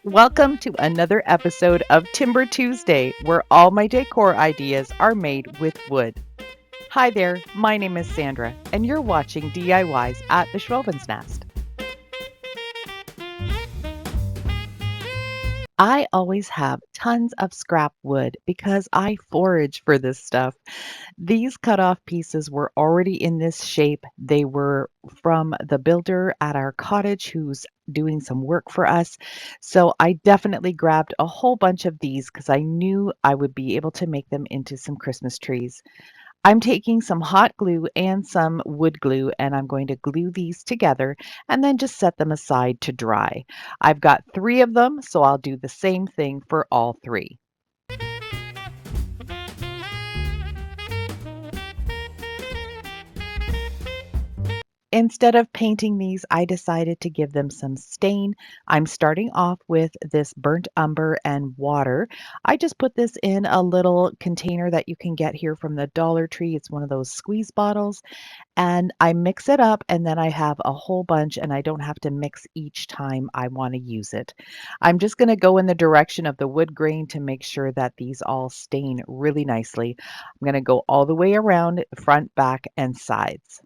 Welcome to another episode of Timber Tuesday, where all my decor ideas are made with wood. Hi there, my name is Sandra, and you're watching DIYs at the Schwowin's Nest. I always have tons of scrap wood because I forage for this stuff. These cut off pieces were already in this shape. They were from the builder at our cottage who's doing some work for us. So I definitely grabbed a whole bunch of these because I knew I would be able to make them into some Christmas trees. I'm taking some hot glue and some wood glue and I'm going to glue these together and then just set them aside to dry. I've got 3 of them, so I'll do the same thing for all 3. Instead of painting these, I decided to give them some stain. I'm starting off with this burnt umber and water. I just put this in a little container that you can get here from the Dollar Tree. It's one of those squeeze bottles. And I mix it up and then I have a whole bunch and I don't have to mix each time I want to use it. I'm just going to go in the direction of the wood grain to make sure that these all stain really nicely. I'm going to go all the way around front, back, and sides.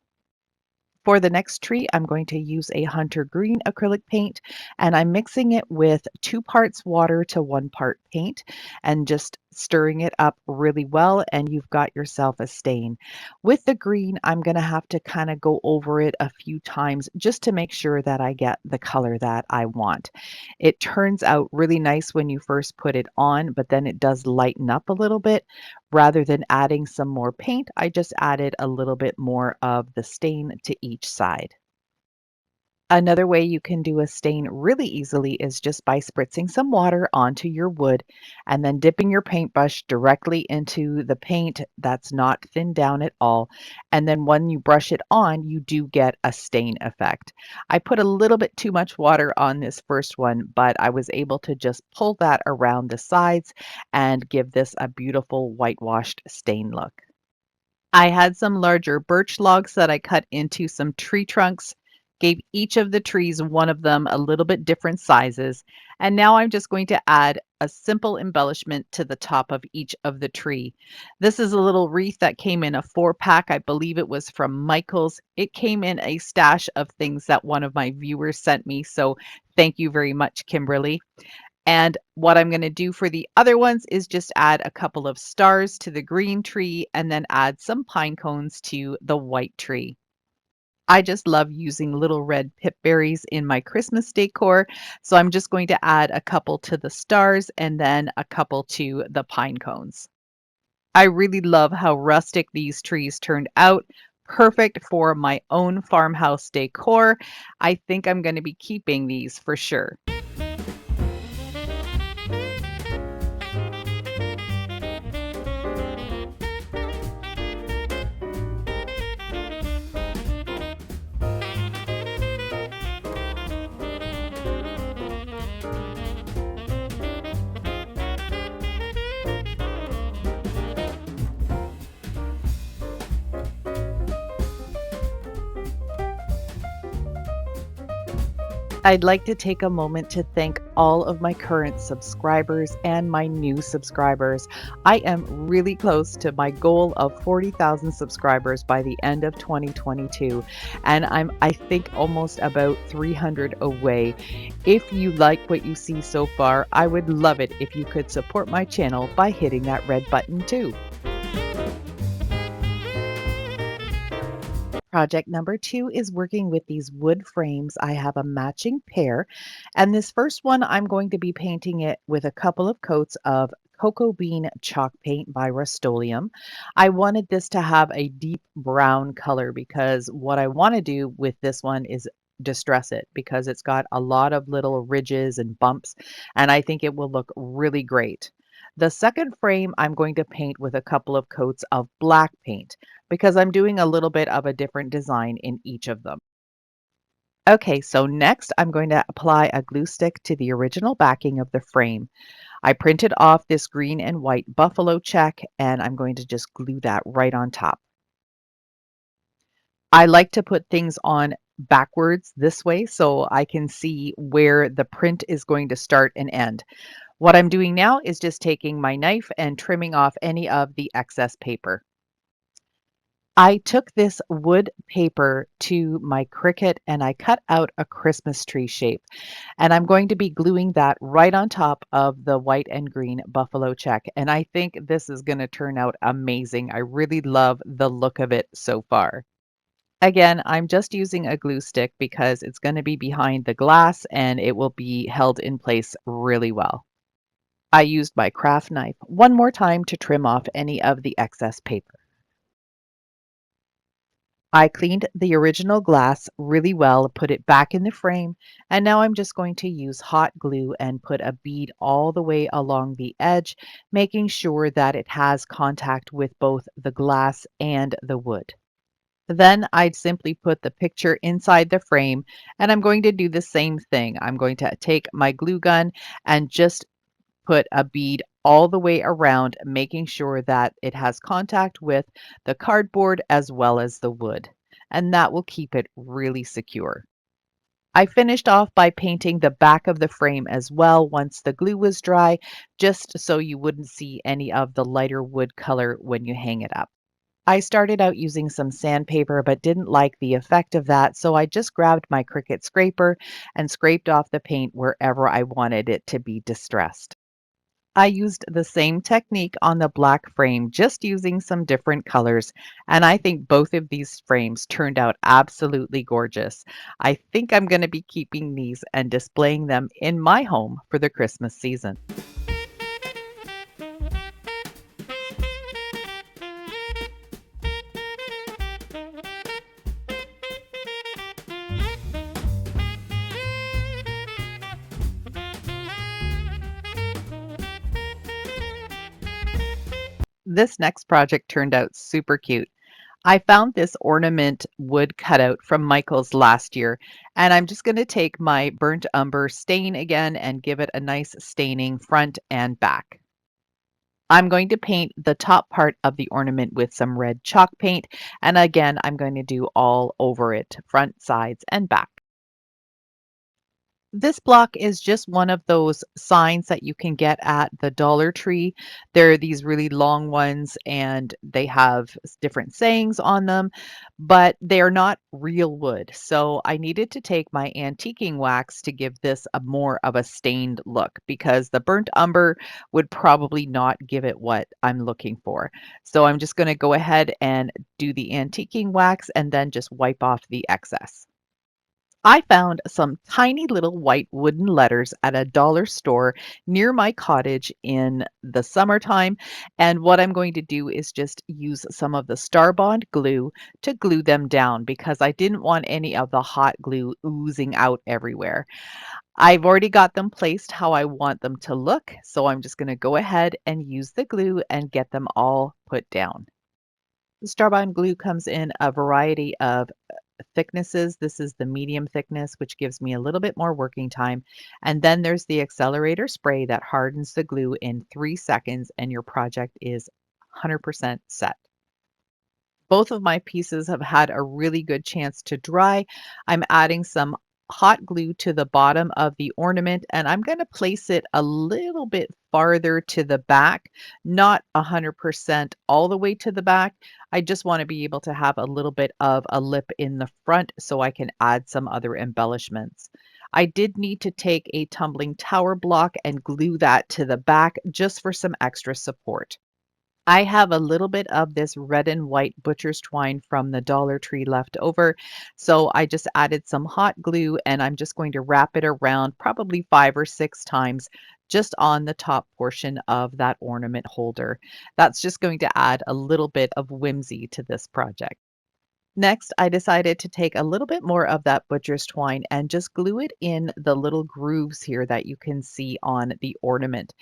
For the next tree, I'm going to use a hunter green acrylic paint and I'm mixing it with 2 parts water to 1 part paint and just stirring it up really well and you've got yourself a stain. With the green, I'm going to have to kind of go over it a few times just to make sure that I get the color that I want. It turns out really nice when you first put it on, but then it does lighten up a little bit. Rather than adding some more paint, I just added a little bit more of the stain to each side. Another way you can do a stain really easily is just by spritzing some water onto your wood and then dipping your paintbrush directly into the paint that's not thinned down at all. And then when you brush it on, you do get a stain effect. I put a little bit too much water on this first one, but I was able to just pull that around the sides and give this a beautiful whitewashed stain look. I had some larger birch logs that I cut into some tree trunks, gave each of the trees one of them a little bit different sizes, and now I'm just going to add a simple embellishment to the top of each of the tree. This is a little wreath that came in a 4-pack. I believe it was from Michael's. It came in a stash of things that one of my viewers sent me, so thank you very much, Kimberly. And what I'm going to do for the other ones is just add a couple of stars to the green tree and then add some pine cones to the white tree. I just love using little red pip berries in my Christmas decor, so I'm just going to add a couple to the stars and then a couple to the pine cones. I really love how rustic these trees turned out. Perfect for my own farmhouse decor. I think I'm going to be keeping these for sure. I'd like to take a moment to thank all of my current subscribers and my new subscribers. I am really close to my goal of 40,000 subscribers by the end of 2022, and I think almost about 300 away. If you like what you see so far, I would love it if you could support my channel by hitting that red button too. Project number 2 is working with these wood frames. I have a matching pair, and this first one I'm going to be painting it with a couple of coats of cocoa bean chalk paint by Rust-Oleum. I wanted this to have a deep brown color because what I want to do with this one is distress it because it's got a lot of little ridges and bumps, and I think it will look really great. The second frame I'm going to paint with a couple of coats of black paint because I'm doing a little bit of a different design in each of them. Okay, so next I'm going to apply a glue stick to the original backing of the frame. I printed off this green and white buffalo check and I'm going to just glue that right on top. I like to put things on backwards this way so I can see where the print is going to start and end. What I'm doing now is just taking my knife and trimming off any of the excess paper. I took this wood paper to my Cricut and I cut out a Christmas tree shape. And I'm going to be gluing that right on top of the white and green buffalo check. And I think this is going to turn out amazing. I really love the look of it so far. Again, I'm just using a glue stick because it's going to be behind the glass and it will be held in place really well. I used my craft knife one more time to trim off any of the excess paper. I cleaned the original glass really well, put it back in the frame, and now I'm just going to use hot glue and put a bead all the way along the edge, making sure that it has contact with both the glass and the wood. Then I'd simply put the picture inside the frame, and I'm going to do the same thing. I'm going to take my glue gun and just put a bead all the way around, making sure that it has contact with the cardboard as well as the wood. And that will keep it really secure. I finished off by painting the back of the frame as well once the glue was dry, just so you wouldn't see any of the lighter wood color when you hang it up. I started out using some sandpaper but didn't like the effect of that, so I just grabbed my Cricut scraper and scraped off the paint wherever I wanted it to be distressed. I used the same technique on the black frame, just using some different colors, and I think both of these frames turned out absolutely gorgeous. I think I'm going to be keeping these and displaying them in my home for the Christmas season. This next project turned out super cute. I found this ornament wood cutout from Michael's last year, and I'm just going to take my burnt umber stain again and give it a nice staining front and back. I'm going to paint the top part of the ornament with some red chalk paint, and again, I'm going to do all over it, front, sides, and back. This block is just one of those signs that you can get at the Dollar Tree. They're these really long ones and they have different sayings on them, but they are not real wood. So I needed to take my antiquing wax to give this a more of a stained look because the burnt umber would probably not give it what I'm looking for. So I'm just going to go ahead and do the antiquing wax and then just wipe off the excess. I found some tiny little white wooden letters at a dollar store near my cottage in the summertime. And what I'm going to do is just use some of the Starbond glue to glue them down because I didn't want any of the hot glue oozing out everywhere. I've already got them placed how I want them to look. So I'm just going to go ahead and use the glue and get them all put down. The Starbond glue comes in a variety of thicknesses. This is the medium thickness, which gives me a little bit more working time. And then there's the accelerator spray that hardens the glue in 3 seconds and your project is 100% set. Both of my pieces have had a really good chance to dry. I'm adding some hot glue to the bottom of the ornament and I'm going to place it a little bit farther to the back, not 100% all the way to the back. I just want to be able to have a little bit of a lip in the front so I can add some other embellishments. I did need to take a tumbling tower block and glue that to the back just for some extra support. I have a little bit of this red and white butcher's twine from the Dollar Tree left over. So I just added some hot glue and I'm just going to wrap it around probably 5 or 6 times just on the top portion of that ornament holder. That's just going to add a little bit of whimsy to this project. Next, I decided to take a little bit more of that butcher's twine and just glue it in the little grooves here that you can see on the ornament,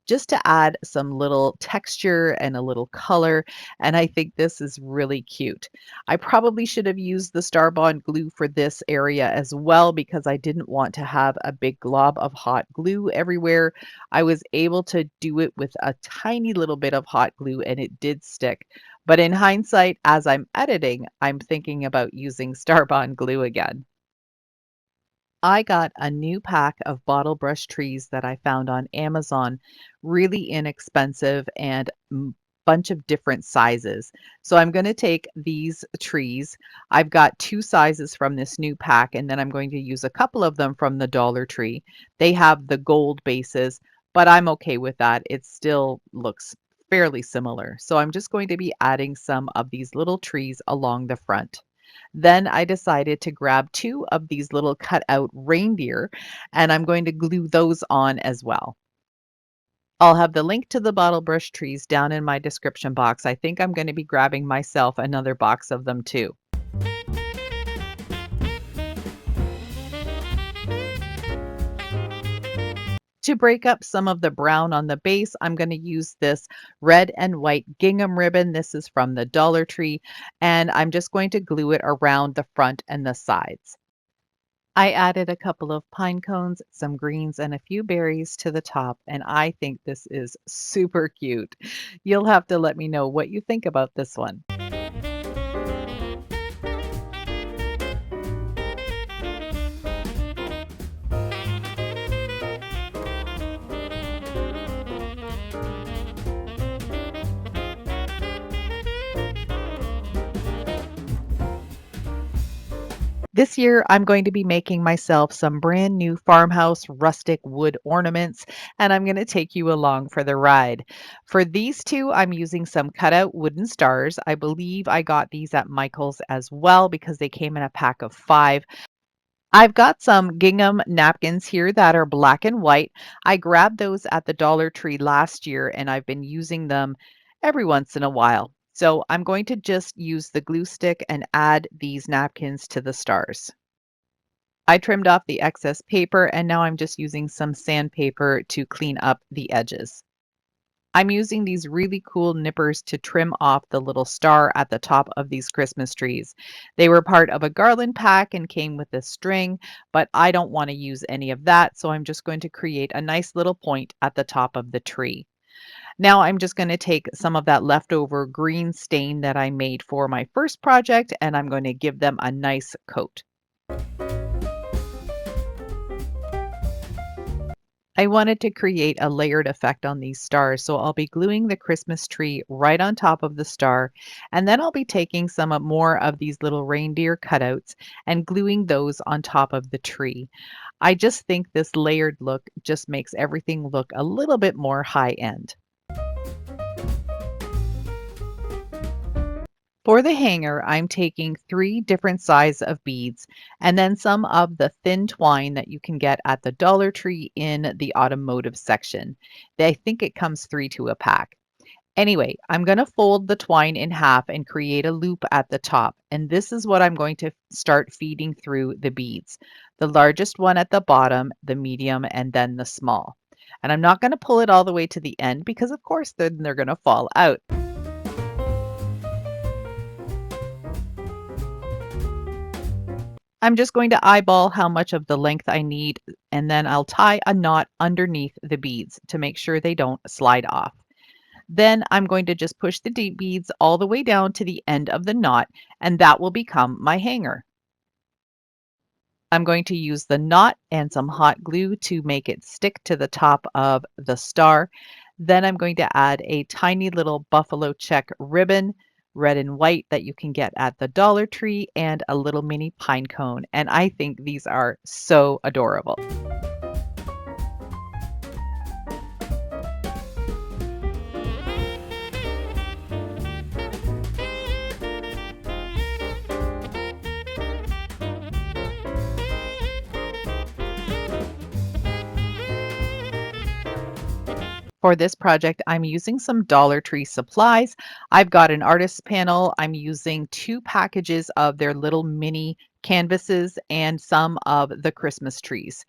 just to add some little texture and a little color. And I think this is really cute. I probably should have used the Starbond glue for this area as well because I didn't want to have a big glob of hot glue everywhere. I was able to do it with a tiny little bit of hot glue and it did stick. But in hindsight, as I'm editing, I'm thinking about using Starbond glue again. I got a new pack of bottle brush trees that I found on Amazon, really inexpensive and bunch of different sizes. So I'm going to take these trees. I've got two sizes from this new pack, and then I'm going to use a couple of them from the Dollar Tree. They have the gold bases, but I'm okay with that. It still looks fairly similar. So I'm just going to be adding some of these little trees along the front. Then I decided to grab two of these little cutout reindeer, and I'm going to glue those on as well. I'll have the link to the bottle brush trees down in my description box. I think I'm going to be grabbing myself another box of them too. To break up some of the brown on the base, I'm going to use this red and white gingham ribbon. This is from the Dollar Tree, and I'm just going to glue it around the front and the sides. I added a couple of pine cones, some greens, and a few berries to the top, and I think this is super cute. You'll have to let me know what you think about this one. This year, I'm going to be making myself some brand new farmhouse rustic wood ornaments, and I'm going to take you along for the ride. For these two, I'm using some cutout wooden stars. I believe I got these at Michael's as well because they came in a pack of 5. I've got some gingham napkins here that are black and white. I grabbed those at the Dollar Tree last year and I've been using them every once in a while. So I'm going to just use the glue stick and add these napkins to the stars. I trimmed off the excess paper and now I'm just using some sandpaper to clean up the edges. I'm using these really cool nippers to trim off the little star at the top of these Christmas trees. They were part of a Garland pack and came with a string, but I don't want to use any of that, so I'm just going to create a nice little point at the top of the tree. Now I'm just going to take some of that leftover green stain that I made for my first project and I'm going to give them a nice coat. I wanted to create a layered effect on these stars, so I'll be gluing the Christmas tree right on top of the star, and then I'll be taking some more of these little reindeer cutouts and gluing those on top of the tree. I just think this layered look just makes everything look a little bit more high end. For the hanger, I'm taking 3 different size of beads and then some of the thin twine that you can get at the Dollar Tree in the automotive section. I think it comes 3 to a pack. Anyway, I'm going to fold the twine in half and create a loop at the top. And this is what I'm going to start feeding through the beads. The largest one at the bottom, the medium, and then the small. And I'm not going to pull it all the way to the end because of course then they're going to fall out. I'm just going to eyeball how much of the length I need, and then I'll tie a knot underneath the beads to make sure they don't slide off. Then I'm going to just push the deep beads all the way down to the end of the knot, and that will become my hanger. I'm going to use the knot and some hot glue to make it stick to the top of the star. Then I'm going to add a tiny little buffalo check ribbon, red and white, that you can get at the Dollar Tree, and a little mini pine cone. And I think these are so adorable. For this project, I'm using some Dollar Tree supplies. I've got an artist panel. I'm using 2 packages of their little mini canvases and some of the Christmas trees.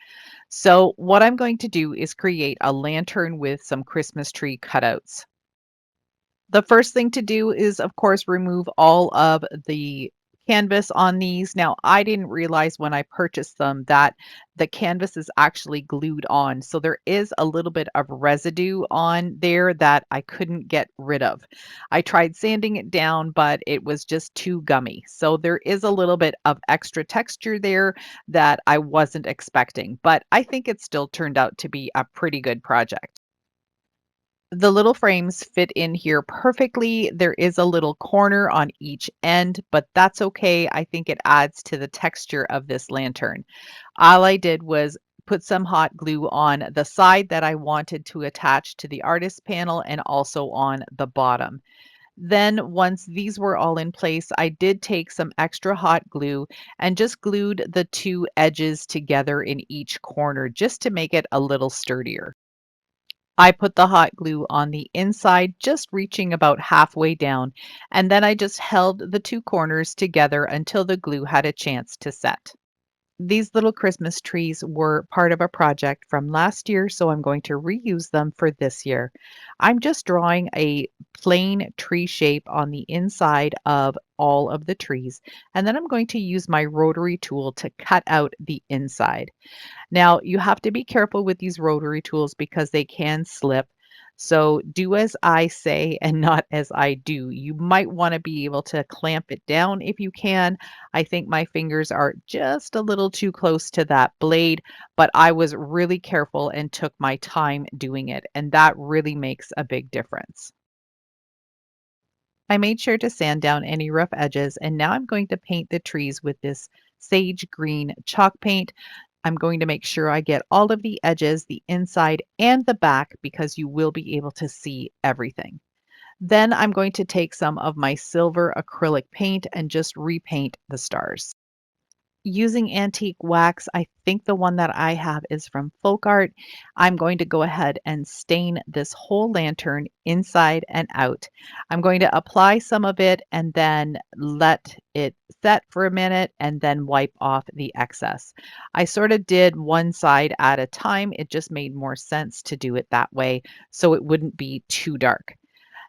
So what I'm going to do is create a lantern with some Christmas tree cutouts. The first thing to do is, of course, remove all of the canvas on these. Now, I didn't realize when I purchased them that the canvas is actually glued on. So there is a little bit of residue on there that I couldn't get rid of. I tried sanding it down, but it was just too gummy. So there is a little bit of extra texture there that I wasn't expecting, but I think it still turned out to be a pretty good project. The little frames fit in here perfectly. There is a little corner on each end, but that's okay. I think it adds to the texture of this lantern. All I did was put some hot glue on the side that I wanted to attach to the artist panel and also on the bottom. Then once these were all in place, I did take some extra hot glue and just glued the two edges together in each corner just to make it a little sturdier. I put the hot glue on the inside, just reaching about halfway down, and then I just held the two corners together until the glue had a chance to set. These little Christmas trees were part of a project from last year, so I'm going to reuse them for this year. I'm just drawing a plain tree shape on the inside of all of the trees, and then I'm going to use my rotary tool to cut out the inside. Now, you have to be careful with these rotary tools because they can slip. So do as I say and not as I do. You might want to be able to clamp it down if you can. I think my fingers are just a little too close to that blade, but I was really careful and took my time doing it, and that really makes a big difference. I made sure to sand down any rough edges, and now I'm going to paint the trees with this sage green chalk paint. I'm going to make sure I get all of the edges, the inside and the back, because you will be able to see everything. Then I'm going to take some of my silver acrylic paint and just repaint the stars. Using antique wax, I think the one that I have is from Folk Art. I'm going to go ahead and stain this whole lantern inside and out. I'm going to apply some of it and then let it set for a minute and then wipe off the excess. I sort of did one side at a time. It just made more sense to do it that way so it wouldn't be too dark.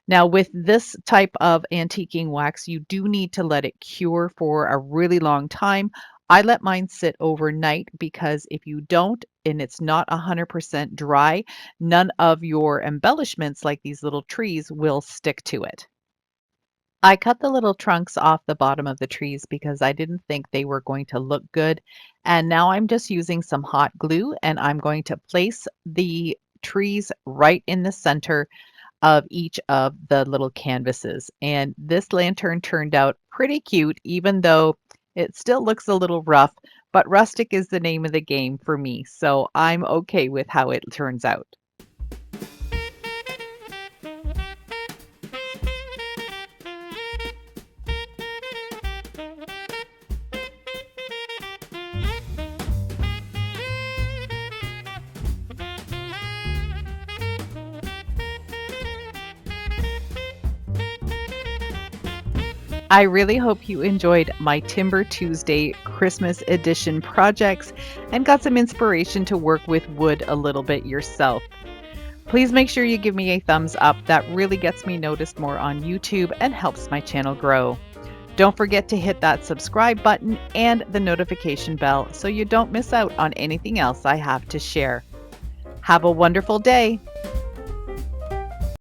Now, with this type of antiquing wax, you do need to let it cure for a really long time. I let mine sit overnight because if you don't and it's not 100% dry, none of your embellishments like these little trees will stick to it. I cut the little trunks off the bottom of the trees because I didn't think they were going to look good. And now I'm just using some hot glue and I'm going to place the trees right in the center of each of the little canvases. And this lantern turned out pretty cute, even though it still looks a little rough, but rustic is the name of the game for me. So I'm okay with how it turns out. I really hope you enjoyed my Timber Tuesday Christmas edition projects and got some inspiration to work with wood a little bit yourself. Please make sure you give me a thumbs up. That really gets me noticed more on YouTube and helps my channel grow. Don't forget to hit that subscribe button and the notification bell so you don't miss out on anything else I have to share. Have a wonderful day.